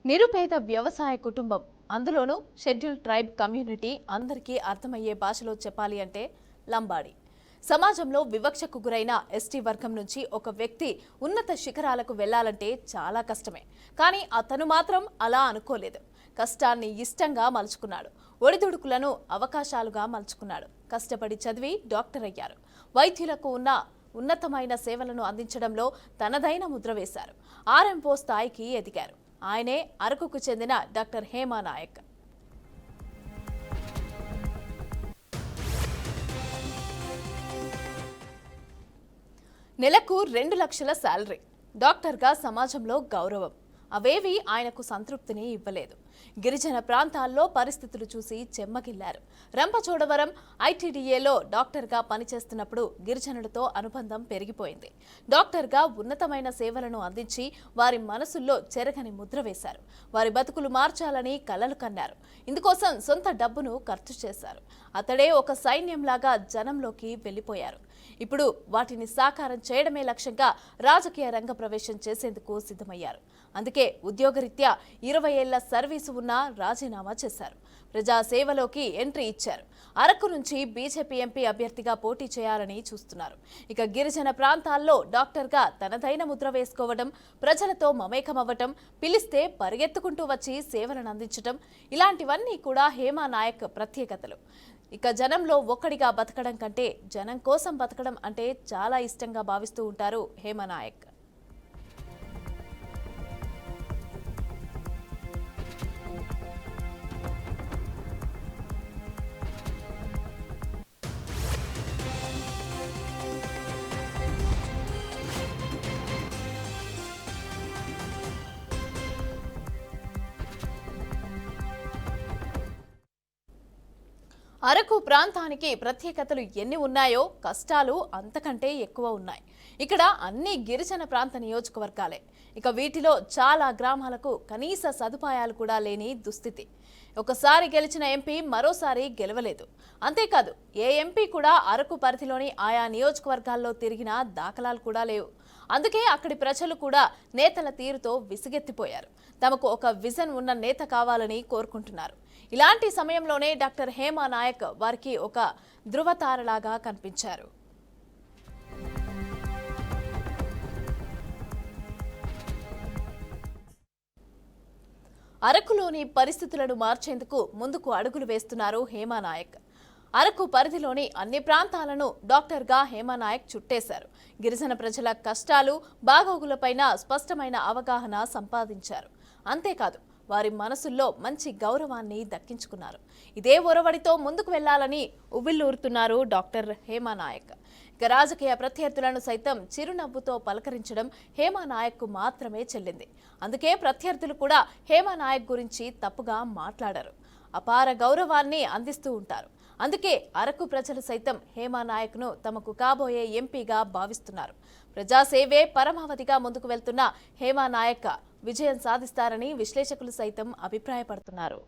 నిరుపేద వ్యవసాయ కుటుంబం, అందులోనూ షెడ్యూల్ ట్రైబ్ కమ్యూనిటీ అందరికీ అర్థమయ్యే భాషలో చెప్పాలి అంటే లంబాడి. సమాజంలో వివక్షకు గురైన ఎస్టీ వర్గం నుంచి ఒక వ్యక్తి ఉన్నత శిఖరాలకు వెళ్లాలంటే చాలా కష్టమే. కానీ అతను మాత్రం అలా అనుకోలేదు. కష్టాన్ని ఇష్టంగా మలుచుకున్నాడు. ఒడిదుడుకులను అవకాశాలుగా మలుచుకున్నాడు. కష్టపడి చదివి డాక్టర్ అయ్యారు. వైద్యులకు ఉన్న ఉన్నతమైన సేవలను అందించడంలో తనదైన ముద్ర వేశారు. ఆర్ఎంఓ స్థాయికి ఎదిగారు. ఆయనే అరకుకు చెందిన డాక్టర్ హేమా నాయక్. నెలకు 2 లక్షల శాలరీ, డాక్టర్గా సమాజంలో గౌరవం, అవేవి ఆయనకు సంతృప్తిని ఇవ్వలేదు. గిరిజన ప్రాంతాల్లో పరిస్థితులు చూసి చెమ్మగిల్లారు. రంపచోడవరం ఐటీడీఏలో డాక్టర్గా పనిచేస్తున్నప్పుడు గిరిజనులతో అనుబంధం పెరిగిపోయింది. డాక్టర్గా ఉన్నతమైన సేవలను అందించి వారి మనసుల్లో చెరగని ముద్ర వేశారు. వారి బతుకులు మార్చాలని కలలు కన్నారు. ఇందుకోసం సొంత డబ్బును ఖర్చు చేశారు. అతడే ఒక సైన్యంలాగా జనంలోకి వెళ్లిపోయారు. ఇప్పుడు వాటిని సాకారం చేయడమే లక్ష్యంగా రాజకీయ రంగ ప్రవేశం చేసేందుకు సిద్ధమయ్యారు. అందుకే ఉద్యోగరీత్యా 20 ఏళ్ల సర్వీసు ఉన్నా రాజీనామా చేశారు. ప్రజాసేవలోకి ఎంట్రీ ఇచ్చారు. అరకు నుంచి బీజేపీ ఎంపీ అభ్యర్థిగా పోటీ చేయాలని చూస్తున్నారు. ఇక గిరిజన ప్రాంతాల్లో డాక్టర్గా తనదైన ముద్ర వేసుకోవడం, ప్రజలతో మమేకమవ్వటం, పిలిస్తే పరిగెత్తుకుంటూ వచ్చి సేవలను అందించటం, ఇలాంటివన్నీ కూడా హేమా నాయక్ ప్రత్యేకతలు. ఇక జనంలో ఒక్కడిగా బతకడం కంటే జనం కోసం బతకడం అంటే చాలా ఇష్టంగా భావిస్తూ ఉంటారు హేమా నాయక్. అరకు ప్రాంతానికి ప్రత్యేకతలు ఎన్ని ఉన్నాయో కష్టాలు అంతకంటే ఎక్కువ ఉన్నాయి. ఇక్కడ అన్ని గిరిజన ప్రాంత నియోజకవర్గాలే. ఇక వీటిలో చాలా గ్రామాలకు కనీస సదుపాయాలు కూడా లేని దుస్థితి. ఒకసారి గెలిచిన ఎంపీ మరోసారి గెలవలేదు. అంతేకాదు ఏ ఎంపీ కూడా అరకు పరిధిలోని ఆయా నియోజకవర్గాల్లో తిరిగిన దాఖలాలు కూడా లేవు. అందుకే అక్కడి ప్రజలు కూడా నేతల తీరుతో విసిగెత్తిపోయారు. తమకు ఒక విజన్ ఉన్న నేత కావాలని కోరుకుంటున్నారు. ఇలాంటి సమయంలోనే డాక్టర్ హేమా నాయక్ వారికి ఒక ధృవతారలాగా కనిపించారు. అరకులోని పరిస్థితులను మార్చేందుకు ముందుకు అడుగులు వేస్తున్నారు హేమా నాయక్. అరకు పరిధిలోని అన్ని ప్రాంతాలను డాక్టర్గా హేమా నాయక్ చుట్టేశారు. గిరిజన ప్రజల కష్టాలు, బాగోగులపైన స్పష్టమైన అవగాహన సంపాదించారు. అంతేకాదు వారి మనసుల్లో మంచి గౌరవాన్ని దక్కించుకున్నారు. ఇదే ఒరవడితో ముందుకు వెళ్లాలని ఉవ్విళ్లూరుతున్నారు డాక్టర్ హేమా నాయక్. ఇక రాజకీయ ప్రత్యర్థులను సైతం చిరునవ్వుతో పలకరించడం హేమా నాయక్ మాత్రమే చెల్లింది. అందుకే ప్రత్యర్థులు కూడా హేమా నాయక్ గురించి తప్పుగా మాట్లాడారు. అపార గౌరవాన్ని అందిస్తూ ఉంటారు. అందుకే అరకు ప్రజలు సైతం హేమా నాయక్ను తమకు కాబోయే ఎంపీగా భావిస్తున్నారు. ప్రజాసేవే పరమావధిగా ముందుకు వెళ్తున్న హేమా నాయక్ విజయం సాధిస్తారని విశ్లేషకులు సైతం అభిప్రాయపడుతున్నారు.